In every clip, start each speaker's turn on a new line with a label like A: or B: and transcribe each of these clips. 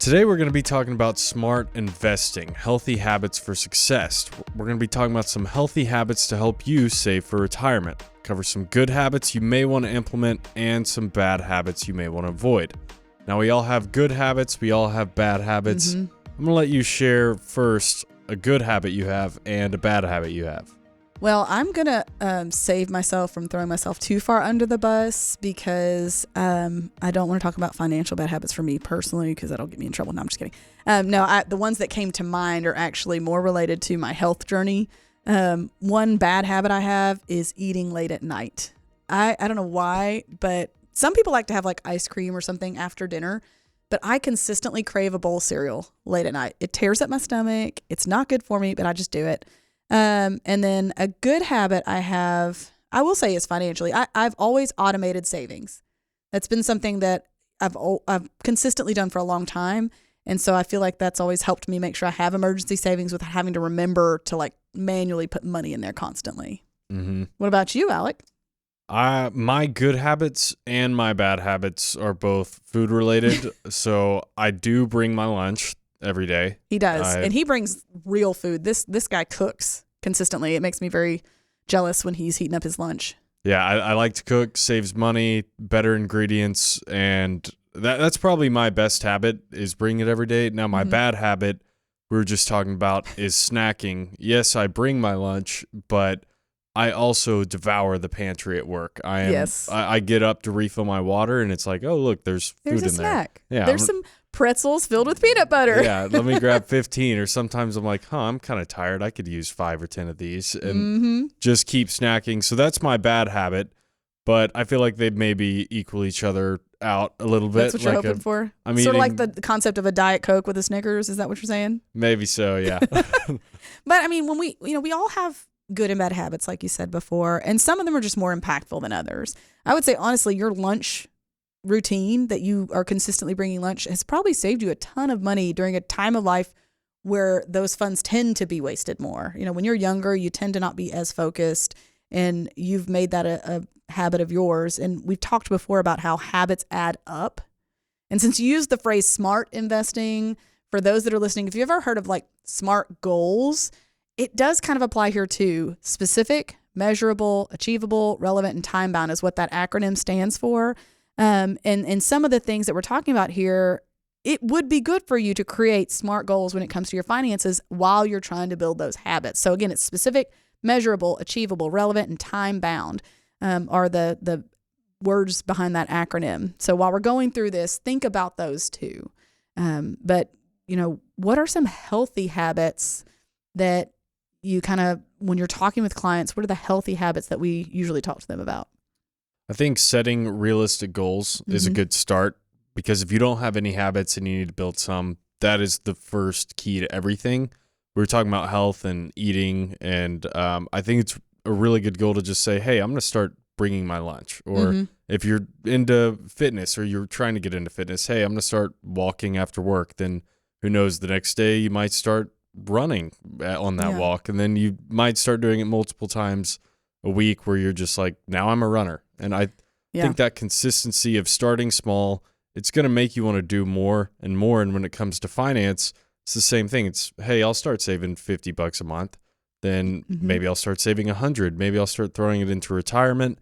A: Today we're going to be talking about smart investing, healthy habits for success. We're going to be talking about some healthy habits to help you save for retirement. Cover some good habits you may want to implement and some bad habits you may want to avoid. Now, we all have good habits, we all have bad habits. I'm going to let you share first a good habit you have and a bad habit you have.
B: Well, I'm going to save myself from throwing myself too far under the bus because I don't want to talk about financial bad habits for me personally because that'll get me in trouble. No, I'm just kidding. The ones that came to mind are actually more related to my health journey. One bad habit I have is eating late at night. I don't know why, but some people like to have like ice cream or something after dinner, but I consistently crave a bowl of cereal late at night. It tears up my stomach. It's not good for me, but I just do it. And then a good habit I have, I will say, is financially. I've always automated savings. That's been something that I've consistently done for a long time. And so I feel like that's always helped me make sure I have emergency savings without having to remember to like manually put money in there constantly. What about you, Alec?
A: My good habits and my bad habits are both food related. So I do bring my lunch every day.
B: He does. And he brings real food. This guy cooks consistently. It makes me very jealous when he's heating up his lunch.
A: Yeah, I like to cook, saves money, better ingredients, and that's probably my best habit is bring it every day. Now, my bad habit we were just talking about is snacking. Yes, I bring my lunch, but I also devour the pantry at work. I get up to refill my water, and it's like, oh, look, there's food in
B: snack.
A: there. Yeah,
B: there's some pretzels filled with peanut butter.
A: Yeah, let me grab 15. Or sometimes I'm like, I'm kind of tired. I could use 5 or 10 of these and just keep snacking. So that's my bad habit, but I feel like they maybe equal each other out a little bit.
B: That's what you're hoping for?
A: I'm
B: sort
A: eating,
B: of like the concept of a Diet Coke with a Snickers. Is that what you're saying?
A: Maybe so, yeah.
B: But I mean, when we all have good and bad habits, like you said before, and some of them are just more impactful than others. I would say, honestly, your lunch routine that you are consistently bringing lunch has probably saved you a ton of money during a time of life where those funds tend to be wasted more. You know, when you're younger, you tend to not be as focused, and you've made that a habit of yours. And we've talked before about how habits add up. And since you used the phrase smart investing, for those that are listening, if you've ever heard of like SMART goals, it does kind of apply here too. Specific, measurable, achievable, relevant, and time-bound is what that acronym stands for. And some of the things that we're talking about here, it would be good for you to create SMART goals when it comes to your finances while you're trying to build those habits. So again, it's specific, measurable, achievable, relevant, and time-bound are the words behind that acronym. So while we're going through this, think about those two. But, what are some healthy habits that you kind of, when you're talking with clients, what are the healthy habits that we usually talk to them about?
A: I think setting realistic goals is a good start, because if you don't have any habits and you need to build some, that is the first key to everything. We were talking about health and eating, and I think it's a really good goal to just say, hey, I'm going to start bringing my lunch. Or if you're into fitness or you're trying to get into fitness, hey, I'm going to start walking after work. Then who knows, the next day you might start running on that walk, and then you might start doing it multiple times a week where you're just like, now I'm a runner. And I think that consistency of starting small, it's going to make you want to do more and more. And when it comes to finance, it's the same thing. It's, hey, I'll start saving $50 a month. Then maybe I'll start saving 100. Maybe I'll start throwing it into retirement.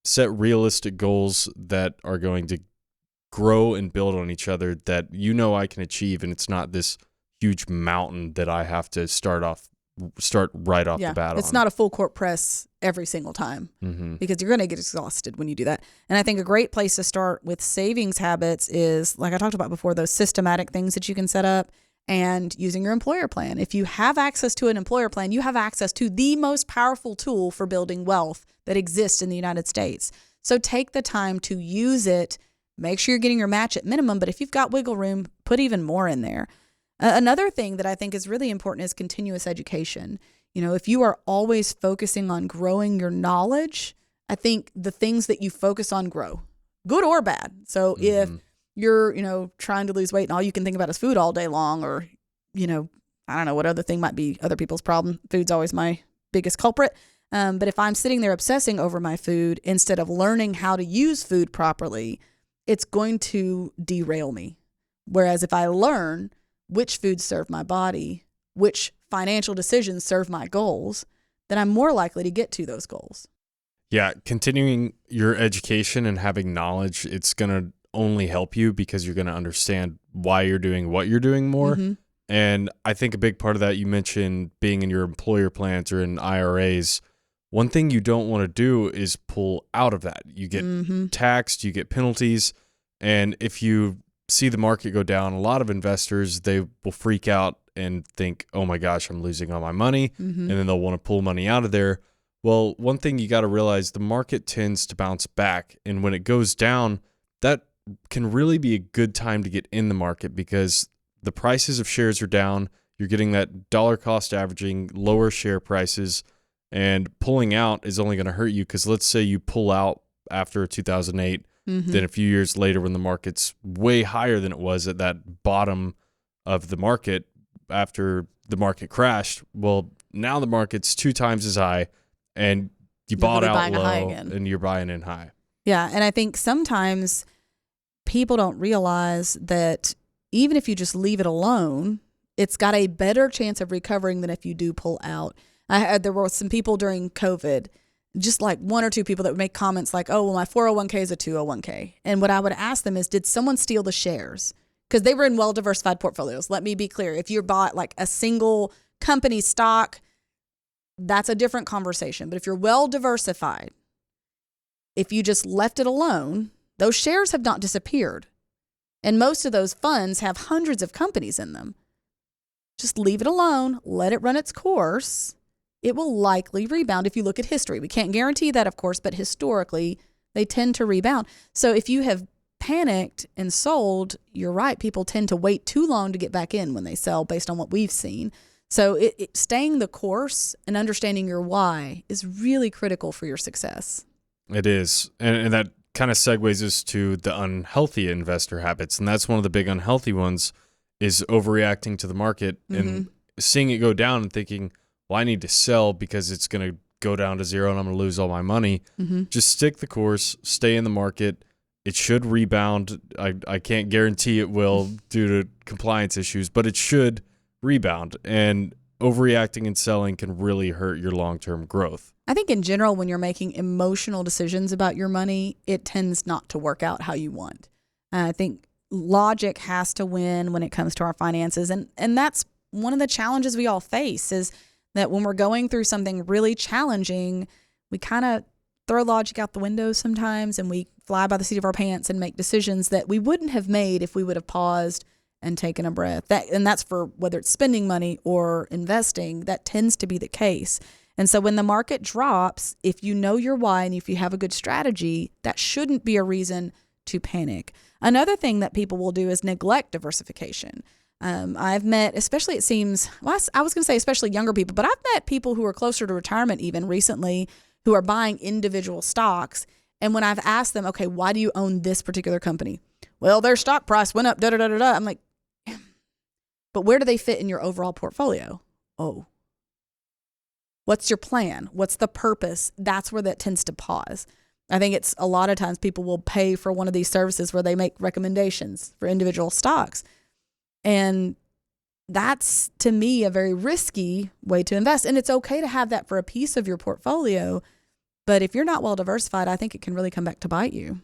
A: Set realistic goals that are going to grow and build on each other that I can achieve. And it's not this huge mountain that I have to start right off the bat.
B: It's not a full court press every single time because you're going to get exhausted when you do that. And I think a great place to start with savings habits is, like I talked about before, those systematic things that you can set up and using your employer plan. If you have access to an employer plan, you have access to the most powerful tool for building wealth that exists in the United States. So take the time to use it. Make sure you're getting your match at minimum, but if you've got wiggle room, put even more in there. Another thing that I think is really important is continuous education. If you are always focusing on growing your knowledge, I think the things that you focus on grow, good or bad. So if you're, trying to lose weight and all you can think about is food all day long, or, I don't know what other thing might be other people's problem. Food's always my biggest culprit. But if I'm sitting there obsessing over my food instead of learning how to use food properly, it's going to derail me. Whereas if I learn which foods serve my body, which financial decisions serve my goals, then I'm more likely to get to those goals.
A: Yeah, continuing your education and having knowledge, it's going to only help you because you're going to understand why you're doing what you're doing more.
B: Mm-hmm.
A: And I think a big part of that, you mentioned being in your employer plans or in IRAs. One thing you don't want to do is pull out of that. You get taxed, you get penalties. And if you see the market go down, a lot of investors, they will freak out and think, oh my gosh, I'm losing all my money. And then they'll want to pull money out of there. Well, one thing you got to realize, the market tends to bounce back. And when it goes down, that can really be a good time to get in the market because the prices of shares are down. You're getting that dollar cost averaging, lower share prices, and pulling out is only going to hurt you because let's say you pull out after 2008, then a few years later when the market's way higher than it was at that bottom of the market after the market crashed. Well, now the market's 2 times as high and you bought out low and you're buying in high.
B: Yeah, and I think sometimes people don't realize that even if you just leave it alone, it's got a better chance of recovering than if you do pull out. There were some people during COVID, just like 1 or 2 people that would make comments like, oh, well, my 401k is a 201k. And what I would ask them is, did someone steal the shares? Because they were in well-diversified portfolios. Let me be clear. If you bought like a single company stock, that's a different conversation. But if you're well-diversified, if you just left it alone, those shares have not disappeared. And most of those funds have hundreds of companies in them. Just leave it alone. Let it run its course. It will likely rebound if you look at history. We can't guarantee that, of course, but historically, they tend to rebound. So if you have panicked and sold, you're right. People tend to wait too long to get back in when they sell based on what we've seen. So staying the course and understanding your why is really critical for your success.
A: It is. And that kind of segues us to the unhealthy investor habits. And that's one of the big unhealthy ones is overreacting to the market and seeing it go down and thinking, well, I need to sell because it's going to go down to zero and I'm going to lose all my money. Just stick the course, stay in the market. It should rebound. I can't guarantee it will due to compliance issues, but it should rebound. And overreacting and selling can really hurt your long-term growth.
B: I think in general, when you're making emotional decisions about your money, it tends not to work out how you want. I think logic has to win when it comes to our finances. And that's one of the challenges we all face is that when we're going through something really challenging, we kind of throw logic out the window sometimes and we fly by the seat of our pants and make decisions that we wouldn't have made if we would have paused and taken a breath. That's for whether it's spending money or investing, that tends to be the case. And so when the market drops, if you know your why and if you have a good strategy, that shouldn't be a reason to panic. Another thing that people will do is neglect diversification. I've met, especially it seems, well, I was going to say especially younger people, but I've met people who are closer to retirement even recently who are buying individual stocks. And when I've asked them, okay, why do you own this particular company? Well, their stock price went up, da-da-da-da-da. I'm like, but where do they fit in your overall portfolio? Oh, what's your plan? What's the purpose? That's where that tends to pause. I think it's a lot of times people will pay for one of these services where they make recommendations for individual stocks. And that's, to me, a very risky way to invest. And it's okay to have that for a piece of your portfolio. But if you're not well diversified, I think it can really come back to bite you.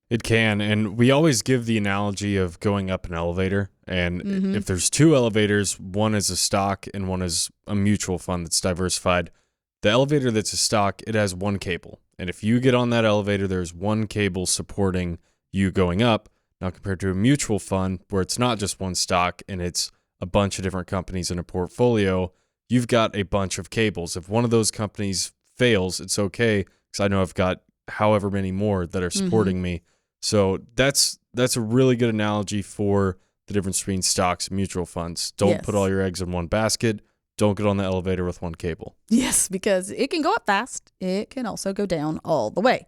A: It can. And we always give the analogy of going up an elevator. And if there's 2 elevators, one is a stock and one is a mutual fund that's diversified. The elevator that's a stock, it has 1 cable. And if you get on that elevator, there's 1 cable supporting you going up. Now, compared to a mutual fund where it's not just 1 stock and it's a bunch of different companies in a portfolio, you've got a bunch of cables. If one of those companies fails, it's okay because I know I've got however many more that are supporting me. So that's a really good analogy for the difference between stocks and mutual funds. Don't put all your eggs in one basket. Don't get on the elevator with 1 cable.
B: Yes, because it can go up fast. It can also go down all the way.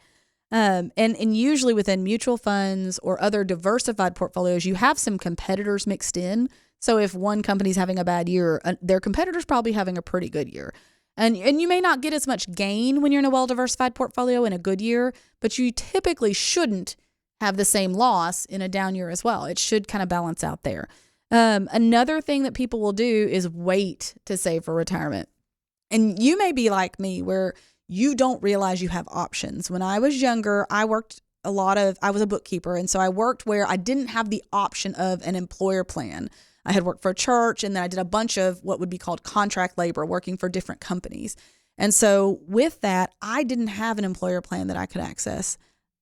B: And usually within mutual funds or other diversified portfolios, you have some competitors mixed in. So if one company's having a bad year, their competitor's probably having a pretty good year. And you may not get as much gain when you're in a well-diversified portfolio in a good year, but you typically shouldn't have the same loss in a down year as well. It should kind of balance out there. Another thing that people will do is wait to save for retirement. And you may be like me where you don't realize you have options. When I was younger, I was a bookkeeper. And so I worked where I didn't have the option of an employer plan. I had worked for a church, and then I did a bunch of what would be called contract labor, working for different companies. And so with that, I didn't have an employer plan that I could access.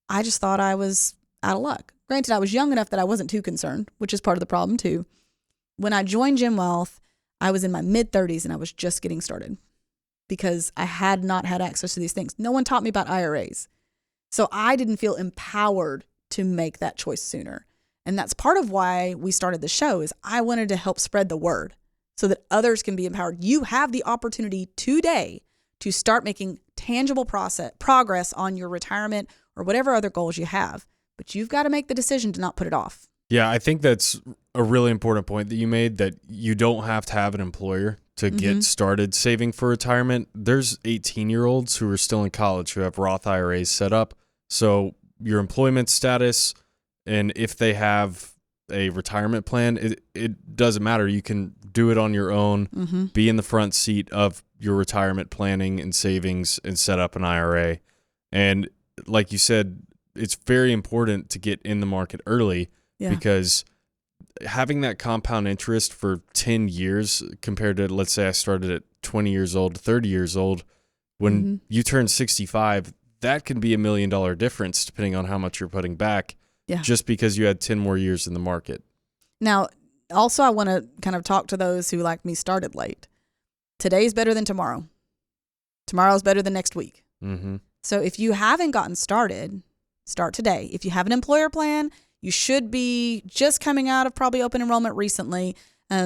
B: I just thought I was out of luck. Granted, I was young enough that I wasn't too concerned, which is part of the problem too. When I joined Gem Wealth, I was in my mid-30s and I was just getting started because I had not had access to these things. No one taught me about IRAs. So I didn't feel empowered to make that choice sooner. And that's part of why we started the show, is I wanted to help spread the word so that others can be empowered. You have the opportunity today to start making tangible progress on your retirement or whatever other goals you have. But you've got to make the decision to not put it off.
A: Yeah, I think that's a really important point that you made, that you don't have to have an employer to get started saving for retirement. There's 18-year-olds who are still in college who have Roth IRAs set up. So your employment status, and if they have a retirement plan, it doesn't matter. You can do it on your own, be in the front seat of your retirement planning and savings, and set up an IRA. And like you said, it's very important to get in the market early, because having that compound interest for 10 years compared to, let's say I started at 20 years old, 30 years old, when you turn 65, that can be $1 million difference depending on how much you're putting back, just because you had 10 more years in the market.
B: Now, also I want to kind of talk to those who, like me, started late. Today's better than tomorrow. Tomorrow's better than next week. So if you haven't gotten started, start today. If you have an employer plan, you should be just coming out of probably open enrollment recently.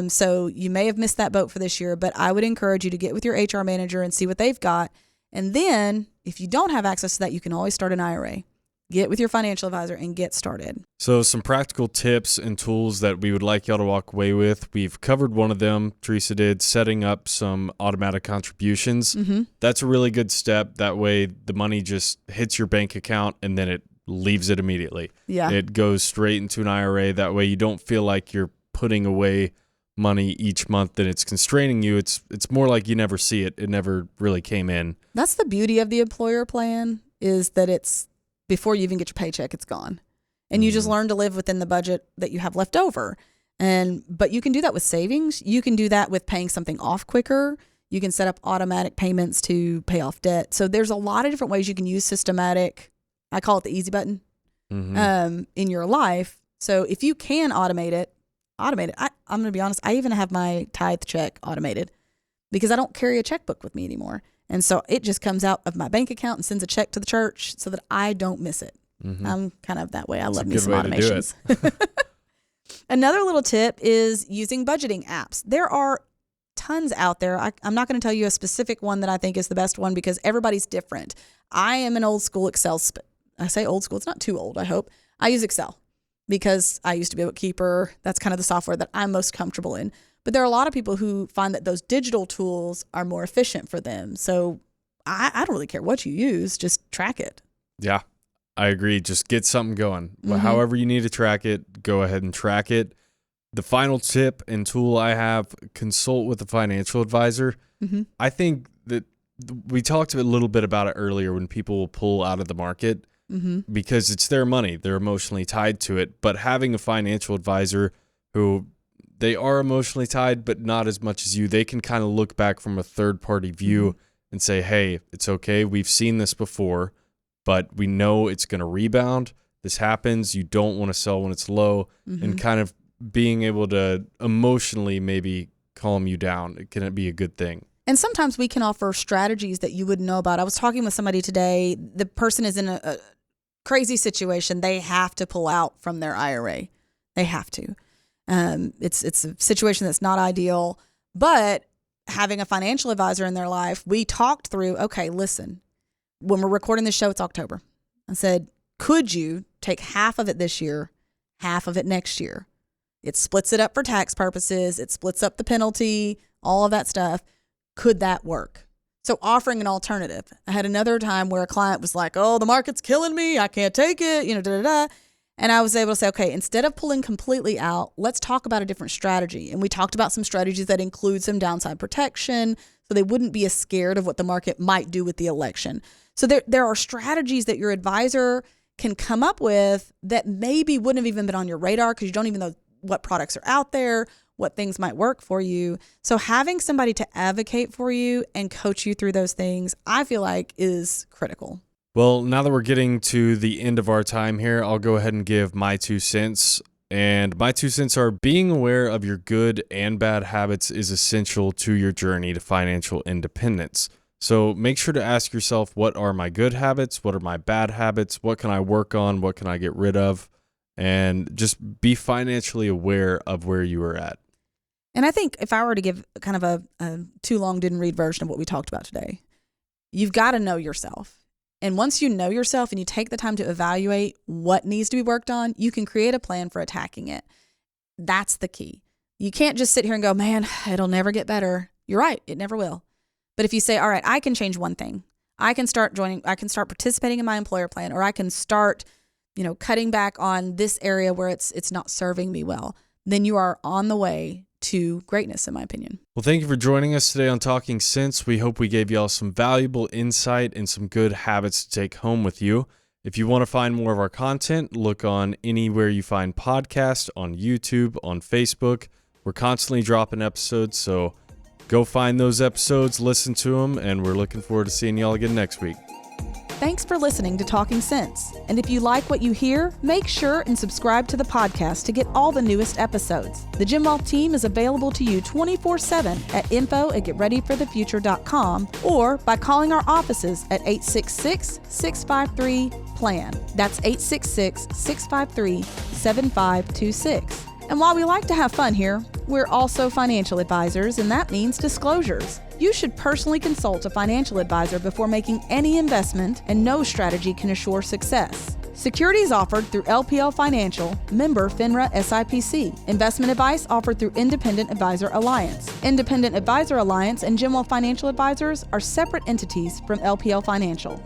B: So you may have missed that boat for this year, but I would encourage you to get with your HR manager and see what they've got. And then if you don't have access to that, you can always start an IRA. Get with your financial advisor and get started. So
A: some practical tips and tools that we would like y'all to walk away with. We've covered one of them, Teresa did, setting up some automatic contributions. That's a really good step. That way the money just hits your bank account and then it leaves it immediately. It goes straight into an IRA. That way you don't feel like you're putting away money each month and it's constraining you. It's more like you never see it. It never really came in.
B: That's the beauty of the employer plan, is that it's before you even get your paycheck, it's gone. And you just learn to live within the budget that you have left over. But you can do that with savings. You can do that with paying something off quicker. You can set up automatic payments to pay off debt. So there's a lot of different ways you can use systematic, I call it the easy button, in your life. So if you can automate it. I'm going to be honest, I even have my tithe check automated because I don't carry a checkbook with me anymore. And so it just comes out of my bank account and sends a check to the church so that I don't miss it. I'm kind of that way. I love me some automations. Another little tip is using budgeting apps. There are tons out there. I'm not going to tell you a specific one that I think is the best one because everybody's different. I am an old school Excel. I say old school. It's not too old, I hope. I use Excel because I used to be a bookkeeper. That's kind of the software that I'm most comfortable in. But there are a lot of people who find that those digital tools are more efficient for them. So I don't really care what you use. Just track it.
A: Yeah, I agree. Just get something going. However you need to track it, go ahead and track it. The final tip and tool I have, consult with a financial advisor. I think that we talked a little bit about it earlier when people will pull out of the market because it's their money. They're emotionally tied to it. But having a financial advisor who they are emotionally tied, but not as much as you, they can kind of look back from a third-party view and say, hey, it's okay. We've seen this before, but we know it's going to rebound. This happens. You don't want to sell when it's low, and kind of being able to emotionally maybe calm you down. It can be a good thing.
B: And sometimes we can offer strategies that you wouldn't know about. I was talking with somebody today. The person is in a crazy situation. They have to pull out from their IRA. They have to. It's a situation that's not ideal, but having a financial advisor in their life, we talked through, okay, listen, when we're recording this show, it's October. I said, could you take half of it this year, half of it next year? It splits it up for tax purposes. It splits up the penalty, all of that stuff. Could that work? So offering an alternative. I had another time where a client was like, oh, the market's killing me. I can't take it, da-da-da. And I was able to say, okay, instead of pulling completely out, let's talk about a different strategy. And we talked about some strategies that include some downside protection so they wouldn't be as scared of what the market might do with the election. So there are strategies that your advisor can come up with that maybe wouldn't have even been on your radar because you don't even know what products are out there, what things might work for you. So having somebody to advocate for you and coach you through those things, I feel like is critical.
A: Well, now that we're getting to the end of our time here, I'll go ahead and give my 2 cents. And my 2 cents are being aware of your good and bad habits is essential to your journey to financial independence. So make sure to ask yourself, what are my good habits? What are my bad habits? What can I work on? What can I get rid of? And just be financially aware of where you are at.
B: And I think if I were to give kind of a too long didn't read version of what we talked about today, you've got to know yourself. And once you know yourself and you take the time to evaluate what needs to be worked on, you can create a plan for attacking it. That's the key. You can't just sit here and go, man, it'll never get better. You're right. It never will. But if you say, all right, I can change one thing. I can start participating in my employer plan, or I can start, cutting back on this area where it's not serving me well, then you are on the way to greatness, in my opinion.
A: Well, thank you for joining us today on Talking Sense. We hope we gave y'all some valuable insight and some good habits to take home with you. If you want to find more of our content, look on anywhere you find podcasts, on YouTube, on Facebook. We're constantly dropping episodes, so go find those episodes, listen to them, and we're looking forward to seeing y'all again next week.
B: Thanks for listening to Talking Sense. And if you like what you hear, make sure and subscribe to the podcast to get all the newest episodes. The Jim Wealth team is available to you 24/7 at info@getreadyforthefuture.com or by calling our offices at 866-653-PLAN. That's 866-653-7526. And while we like to have fun here, we're also financial advisors, and that means disclosures. You should personally consult a financial advisor before making any investment, and no strategy can assure success. Securities offered through LPL Financial, member FINRA SIPC. Investment advice offered through Independent Advisor Alliance. Independent Advisor Alliance and Jim Wealth Financial Advisors are separate entities from LPL Financial.